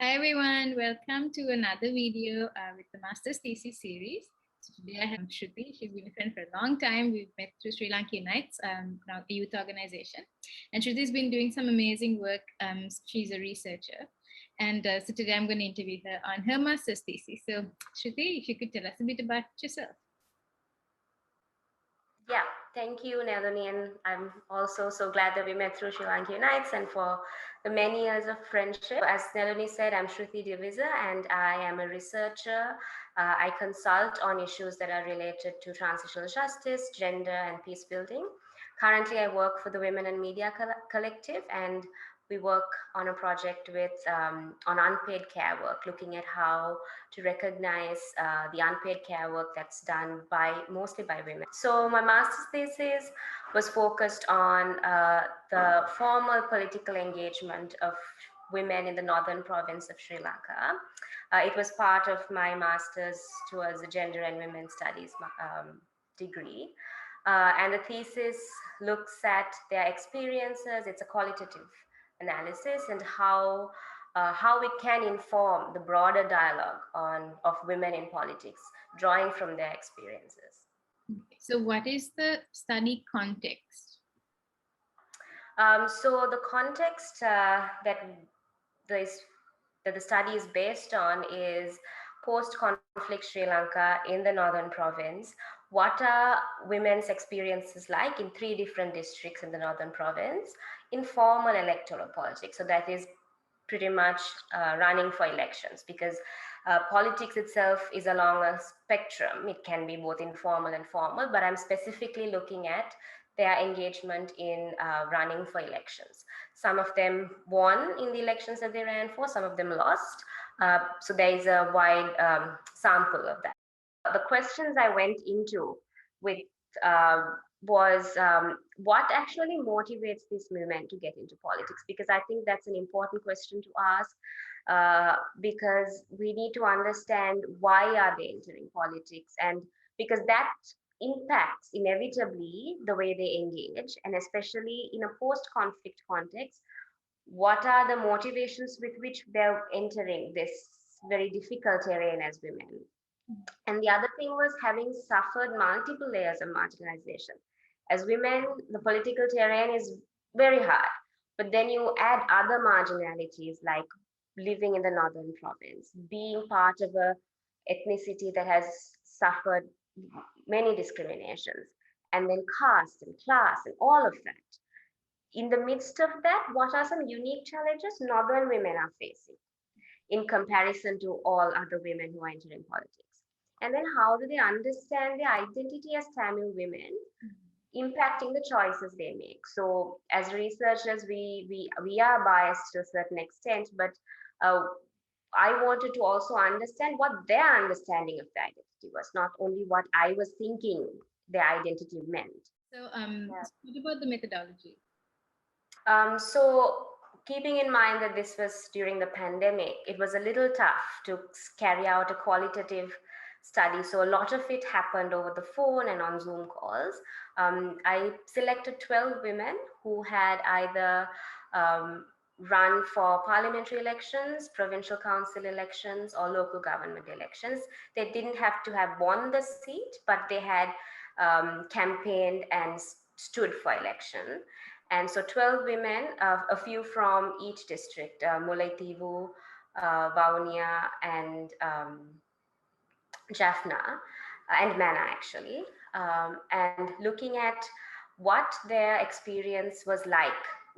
Hi everyone, welcome to another video with the Master's Thesis series. So today I have Shruthi. She's been a friend for a long time. We've met through Sri Lanka Unites, now a youth organization. And Shruthi's been doing some amazing work. She's a researcher. And so today I'm going to interview her on her Master's Thesis. So Shruthi, if you could tell us a bit about yourself. Yeah, thank you, Neluni, and I'm also so glad that we met through Sri Lanka Unites and for the many years of friendship. As Neluni said, I'm Shruthi De Visser, and I am a researcher. I consult on issues that are related to transitional justice, gender, and peace building. Currently, I work for the Women and Media Collective, and we work on a project with on unpaid care work, looking at how to recognize the unpaid care work that's done mostly by women. So my master's thesis was focused on the formal political engagement of women in the northern province of Sri Lanka. It was part of my master's towards the gender and women's studies degree. And the thesis looks at their experiences. It's a qualitative analysis and how it can inform the broader dialogue of women in politics, drawing from their experiences. So what is the study context? So the context that the study is based on is post-conflict Sri Lanka in the northern province. What are women's experiences like in 3 different districts in the northern province in formal electoral politics? So that is pretty much running for elections, because politics itself is along a spectrum. It can be both informal and formal, but I'm specifically looking at their engagement in running for elections. Some of them won in the elections that they ran for, some of them lost. So there is a wide sample of that. The questions I went into with was what actually motivates this movement to get into politics? Because I think that's an important question to ask, because we need to understand why are they entering politics, and because that impacts inevitably the way they engage, and especially in a post-conflict context, what are the motivations with which they're entering this very difficult terrain as women. And the other thing was having suffered multiple layers of marginalization. As women, the political terrain is very hard, but then you add other marginalities like living in the northern province, being part of a ethnicity that has suffered many discriminations, and then caste and class and all of that. In the midst of that, what are some unique challenges northern women are facing in comparison to all other women who are entering politics? And then how do they understand their identity as Tamil women, impacting the choices they make? So as researchers, we are biased to a certain extent, but I wanted to also understand what their understanding of the identity was, not only what I was thinking their identity meant. So what about the methodology? So keeping in mind that this was during the pandemic, it was a little tough to carry out a qualitative study. So a lot of it happened over the phone and on Zoom calls. I selected 12 women who had either run for parliamentary elections, provincial council elections, or local government elections. They didn't have to have won the seat, but they had campaigned and stood for election. And so 12 women, a few from each district, Mullaitivu, Vaunia, and Jaffna, and Mana actually, and looking at what their experience was like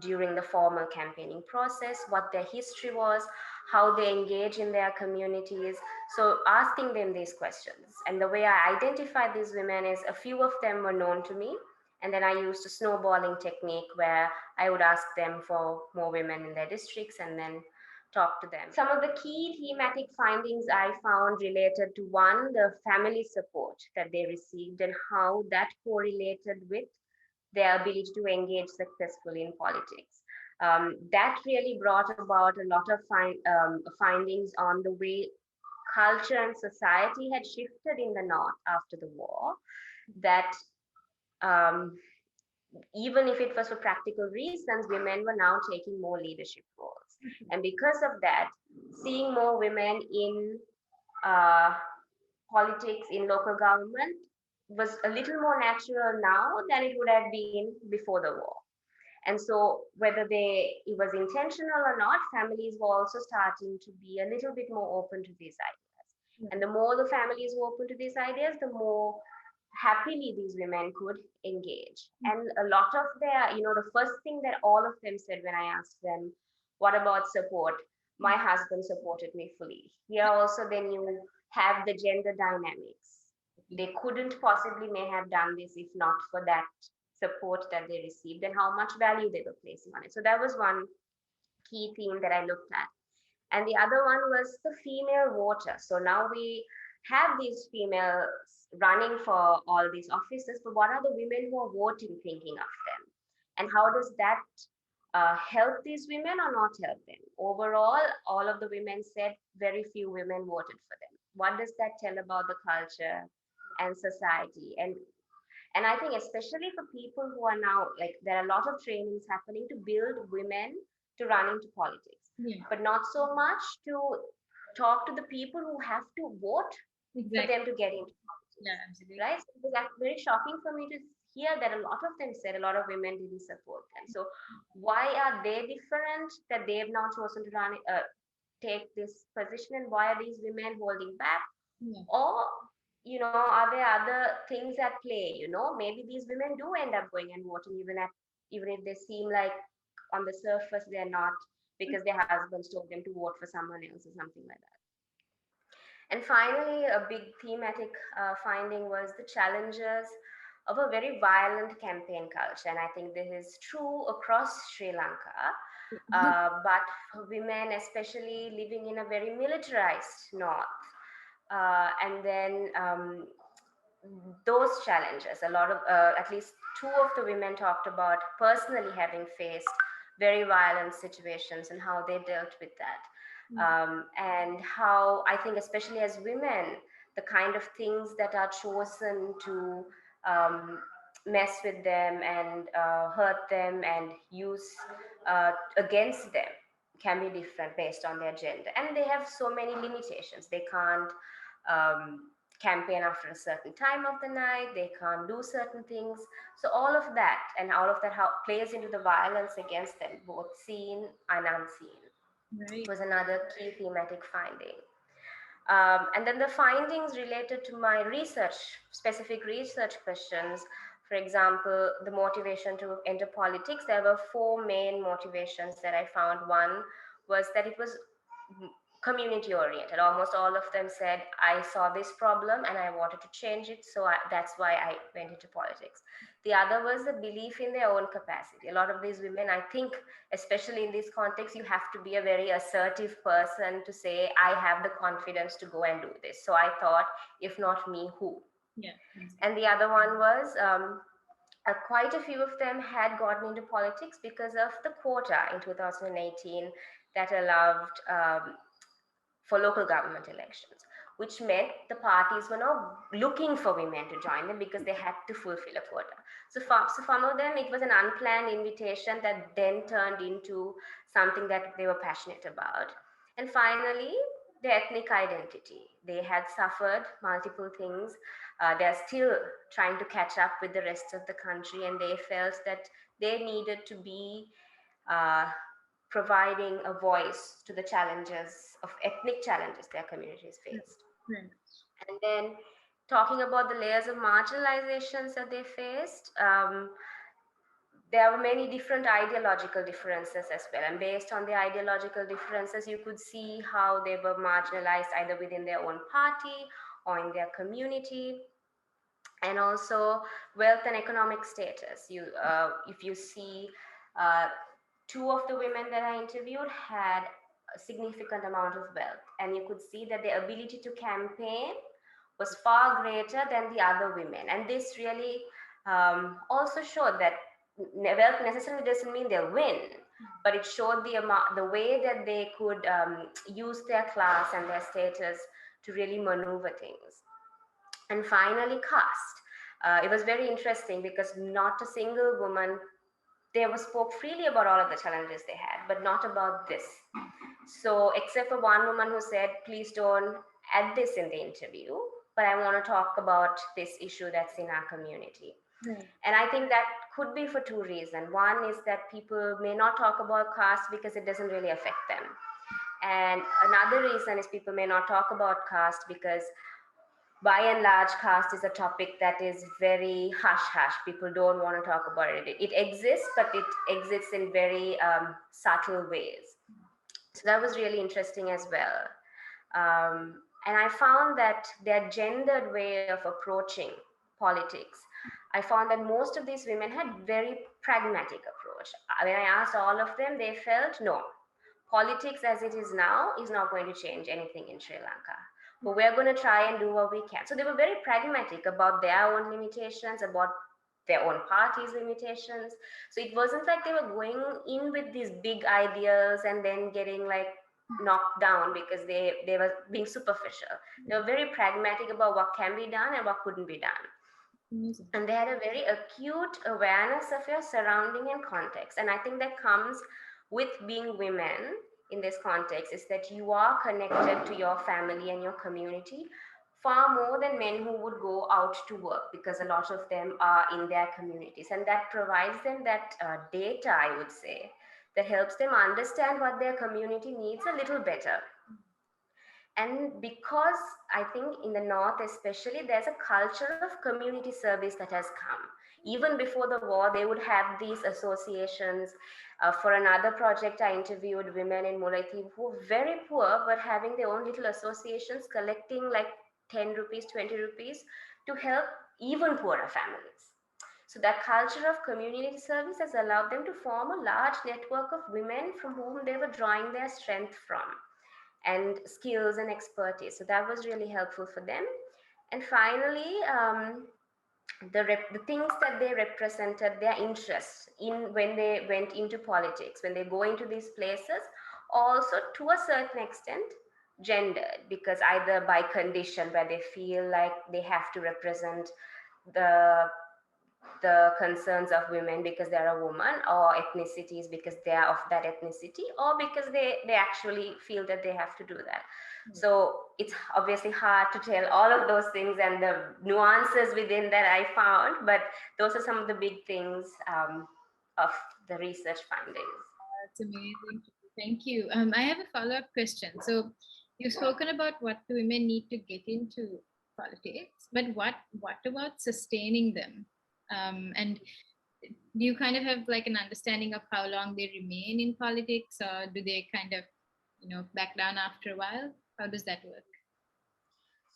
during the formal campaigning process, what their history was, how they engage in their communities. So asking them these questions. And the way I identified these women is a few of them were known to me. And then I used a snowballing technique where I would ask them for more women in their districts and then talk to them. Some of the key thematic findings I found related to, one, the family support that they received and how that correlated with their ability to engage successfully in politics. That really brought about a lot of findings on the way culture and society had shifted in the North after the war, that even if it was for practical reasons, women were now taking more leadership roles. And because of that, seeing more women in uh, politics, in local government, was a little more natural now than it would have been before the war. And so whether it was intentional or not, families were also starting to be a little bit more open to these ideas. And the more the families were open to these ideas, the more happily these women could engage. And a lot of the first thing that all of them said when I asked them, what about support? My husband supported me fully. Here also, then you have the gender dynamics. They couldn't possibly may have done this if not for that support that they received and how much value they were placing on it. So that was one key theme that I looked at. And the other one was the female voter. So now we have these females running for all these offices, but what are the women who are voting thinking of them? And how does that help these women or not help them? Overall, all of the women said very few women voted for them. What does that tell about the culture and society? And I think especially for people who are now, like, there are a lot of trainings happening to build women to run into politics, but not so much to talk to the people who have to vote for them to get into politics. Right? So it was very shocking for me to hear that a lot of them said a lot of women didn't support them. So why are they different that they have now chosen to take this position, and why are these women holding back? Or are there other things at play? Maybe these women do end up going and voting even if they seem like on the surface they're not, because their husbands told them to vote for someone else or something like that. And finally, a big thematic finding was the challenges of a very violent campaign culture. And I think this is true across Sri Lanka, but for women, especially living in a very militarized north. And then those challenges, a lot of, at least two of the women talked about personally having faced very violent situations and how they dealt with that. And how I think, especially as women, the kind of things that are chosen to mess with them and hurt them and use against them can be different based on their gender. And they have so many limitations. They can't campaign after a certain time of the night, they can't do certain things. So all of that and all of that how plays into the violence against them, both seen and unseen, was another key thematic finding. And then the findings related to my research, specific research questions. For example, the motivation to enter politics, there were four main motivations that I found. One was that it was community oriented. Almost all of them said, I saw this problem and I wanted to change it, so that's why I went into politics. The other was the belief in their own capacity. A lot of these women, I think, especially in this context, you have to be a very assertive person to say, I have the confidence to go and do this. So I thought, if not me, who? And the other one was quite a few of them had gotten into politics because of the quota in 2018 that allowed for local government elections, which meant the parties were now looking for women to join them because they had to fulfill a quota. So for some of them, it was an unplanned invitation that then turned into something that they were passionate about. And finally, the ethnic identity. They had suffered multiple things. They're still trying to catch up with the rest of the country, and they felt that they needed to be providing a voice to the challenges of ethnic challenges their communities faced. And then talking about the layers of marginalizations that they faced, there were many different ideological differences as well. And based on the ideological differences, you could see how they were marginalized either within their own party or in their community. And also wealth and economic status. If you see, two of the women that I interviewed had a significant amount of wealth, and you could see that their ability to campaign was far greater than the other women. And this really also showed that wealth necessarily doesn't mean they'll win, but it showed the way that they could use their class and their status to really maneuver things. And finally, caste. It was very interesting because not a single woman, they spoke freely about all of the challenges they had, but not about this. So except for one woman who said, please don't add this in the interview, but I want to talk about this issue that's in our community. Right. And I think that could be for two reasons. One is that people may not talk about caste because it doesn't really affect them. And another reason is people may not talk about caste because by and large, caste is a topic that is very hush-hush. People don't want to talk about it. It exists, but it exists in very subtle ways. So that was really interesting as well. And I found that their gendered way of approaching politics, I found that most of these women had very pragmatic approach. When I asked all of them, they felt no, politics as it is now is not going to change anything in Sri Lanka. But we're going to try and do what we can. So they were very pragmatic about their own limitations, about their own party's limitations. So it wasn't like they were going in with these big ideas and then getting like knocked down because they were being superficial. They were very pragmatic about what can be done and what couldn't be done. Amazing. And they had a very acute awareness of your surrounding and context. And I think that comes with being women in this context, is that you are connected to your family and your community far more than men who would go out to work, because a lot of them are in their communities. And that provides them that data, I would say, that helps them understand what their community needs a little better. And because I think in the North especially, there's a culture of community service that has come. Even before the war, they would have these associations. For another project, I interviewed women in Mulaithiv who were very poor, but having their own little associations, collecting like 10 rupees, 20 rupees to help even poorer families. So that culture of community service has allowed them to form a large network of women from whom they were drawing their strength from, and skills and expertise. So that was really helpful for them. And finally, the things that they represented, their interests in when they went into politics, when they go into these places, also to a certain extent gendered, because either by condition where they feel like they have to represent the concerns of women because they're a woman, or ethnicities because they are of that ethnicity, or because they actually feel that they have to do that. So it's obviously hard to tell all of those things and the nuances within that I found, but those are some of the big things of the research findings. That's amazing. Thank you. I have a follow-up question. So you've spoken about what the women need to get into politics, but what about sustaining them? And do you kind of have like an understanding of how long they remain in politics, or do they kind of, back down after a while? How does that work?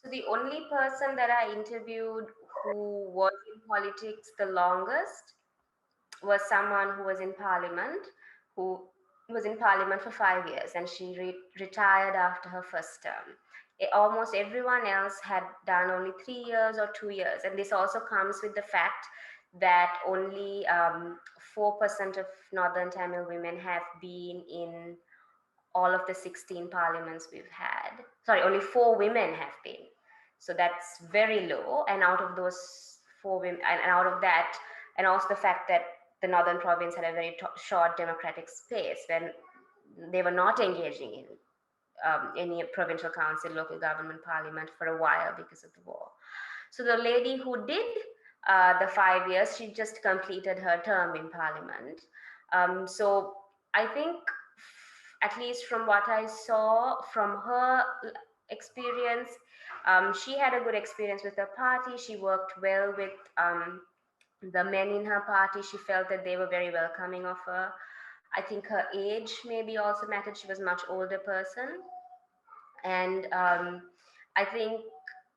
So the only person that I interviewed who was in politics the longest was someone who was in parliament, who was in parliament for 5 years, and she retired after her first term. Almost everyone else had done only 3 years or 2 years. And this also comes with the fact that only 4% of Northern Tamil women have been in all of the 16 parliaments we've had. Sorry, only 4 women have been. So that's very low. And out of those 4 women, and out of that, and also the fact that the Northern Province had a very short democratic space when they were not engaging in any provincial council, local government, parliament for a while because of the war. So the lady who did the 5 years, she just completed her term in parliament. So I think, at least from what I saw from her experience, she had a good experience with her party. She worked well with the men in her party. She felt that they were very welcoming of her. I think her age maybe also mattered. She was a much older person. And I think,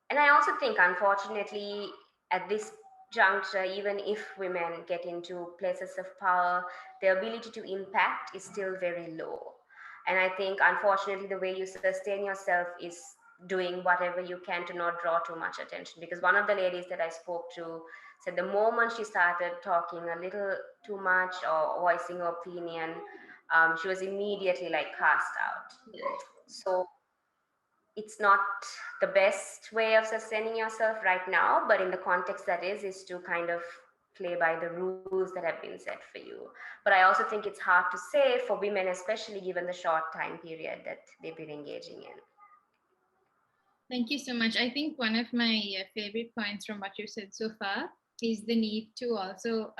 and I also think, unfortunately, at this juncture, even if women get into places of power, their ability to impact is still very low. And I think, unfortunately, the way you sustain yourself is doing whatever you can to not draw too much attention. Because one of the ladies that I spoke to said the moment she started talking a little too much or voicing her opinion, she was immediately like cast out. So it's not the best way of sustaining yourself right now, but in the context that is to kind of play by the rules that have been set for you. But I also think it's hard to say for women, especially given the short time period that they've been engaging in. Thank you so much. I think one of my favorite points from what you said so far is the need to also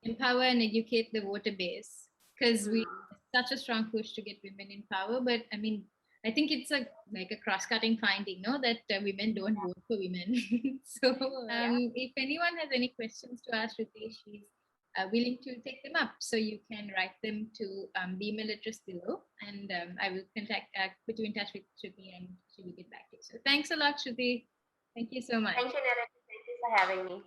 empower and educate the voter base, because we such a strong push to get women in power. But I mean, I think it's like a cross-cutting finding, no, that women don't vote for women. So if anyone has any questions to ask Shruti, she's willing to take them up. So you can write them to the email address below, and I will put you in touch with Shruti, and she will get back to you. So thanks a lot, Shruti. Thank you so much. Thank you, Neluni. Thank you for having me.